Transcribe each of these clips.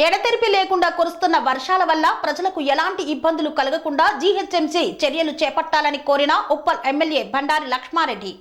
ఎడతెరిపి లేకుండా కురుస్తున్న వర్షాల వల్ల ప్రజలకు ఎలాంటి ఇబ్బందులు కలగకుండా జీహెచ్ఎంసీ చర్యలు చేపట్టాలని కోరిన ఉప్పల్ ఎమ్మెల్యే బండారి లక్ష్మారెడ్డి.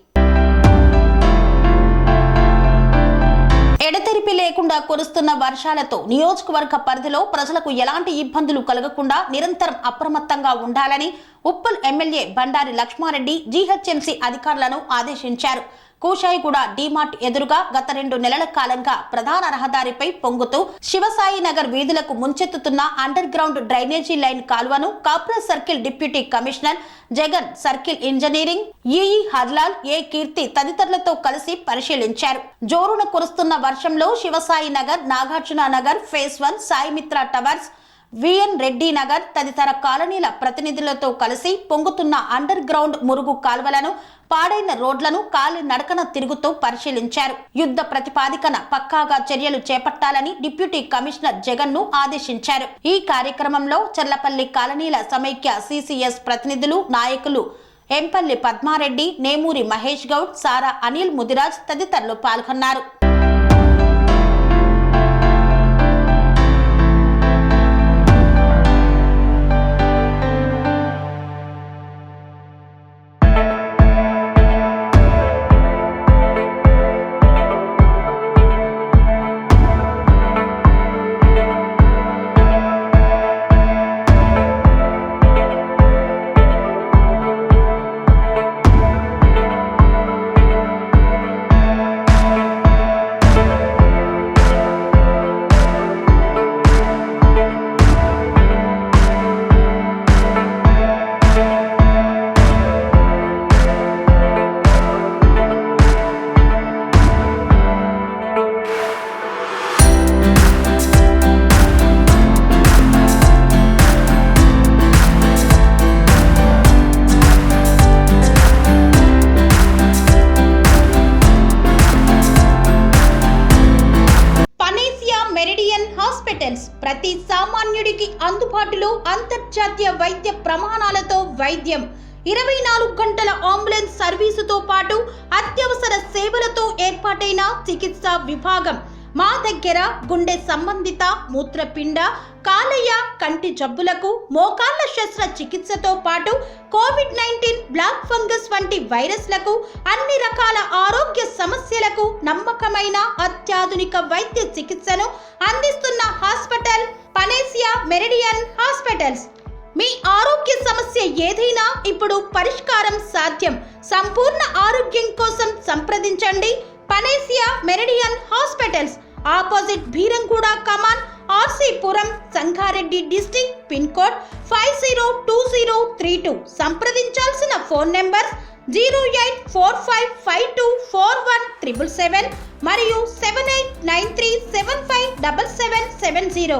ఎడతెరిపి లేకుండా కురుస్తున్న వర్షాలతో నియోజకవర్గ పరిధిలో ప్రజలకు ఎలాంటి ఇబ్బందులు కలగకుండా నిరంతరం అప్రమత్తంగా ఉండాలని ఉప్పల్ ఎమ్మెల్యే బండారి లక్ష్మారెడ్డి జీహెచ్ఎంసీ అధికారులను ఆదేశించారు. కూషాయిగూడ డీమార్ట్ ఎదురుగా గత 2 నెలల కాలంగా ప్రధాన రహదారిపై పొంగుతూ శివసాయి నగర్ వీధులకు ముంచెత్తుతున్న అండర్ గ్రౌండ్ డ్రైనేజీ లైన్ కాలువను Kapra circle deputy commissioner Jagan, circle engineering EE Harlal, A Keerthi తదితరులతో కలిసి పరిశీలించారు. జోరున కురుస్తున్న వర్షంలో Shivasai Nagar, Nagarjuna Nagar, phase 1, Saimitra towers, VN Reddy Nagar తదితర కాలనీల ప్రతినిధులతో కలిసి పొంగుతున్న అండర్ గ్రౌండ్ మురుగు కాల్వలను, పాడైన రోడ్లను కాలి నడకన తిరుగుతూ పరిశీలించారు. యుద్ధ ప్రతిపాదికన పక్కాగా చర్యలు చేపట్టాలని డిప్యూటీ కమిషనర్ జగన్ ను ఆదేశించారు. ఈ కార్యక్రమంలో చర్లపల్లి కాలనీల సమైక్య సిసిఎస్ ప్రతినిధులు, నాయకులు ఎంపల్లి పద్మారెడ్డి, నేమూరి మహేష్ గౌడ్, సారా అనిల్ ముదిరాజ్ తదితరులు పాల్గొన్నారు. ప్రతి సామాన్యుడికి అందుబాటులో అంతర్జాతీయ వైద్య ప్రమాణాలతో వైద్యం, 24 గంటల అంబులెన్స్ సర్వీసుతో పాటు అత్యవసర సేవలతో ఏర్పాటైన చికిత్సా విభాగం. మా దగ్గర గుండె సంబంధిత, మూత్రపిండ, కాలేయ, కంటి జబ్బులకు, మోకాళ్ల శస్త్ర చికిత్సతో పాటు కోవిడ్-19, బ్లాక్ ఫంగస్ వంటి వైరస్లకు, అన్ని రకాల ఆరోగ్య సమస్యలకు నమ్మకమైన అత్యాధునిక వైద్య చికిత్సను అందిస్తున్న హాస్పిటల్ పనేసియా మెరిడియన్ హాస్పిటల్స్. మీ ఆరోగ్య సమస్య ఏదైనా ఇప్పుడు పరిష్కారం సాధ్యం. సంపూర్ణ ఆరోగ్యం కోసం సంప్రదించండి Panacea Meridian hospitals, opposite Bheeramguda Kaman, RC Puram, Sangareddy district, pin code 502032. సంప్రదించాల్సిన ఫోన్ నెంబర్ 0845524177 మరియు 7893757770.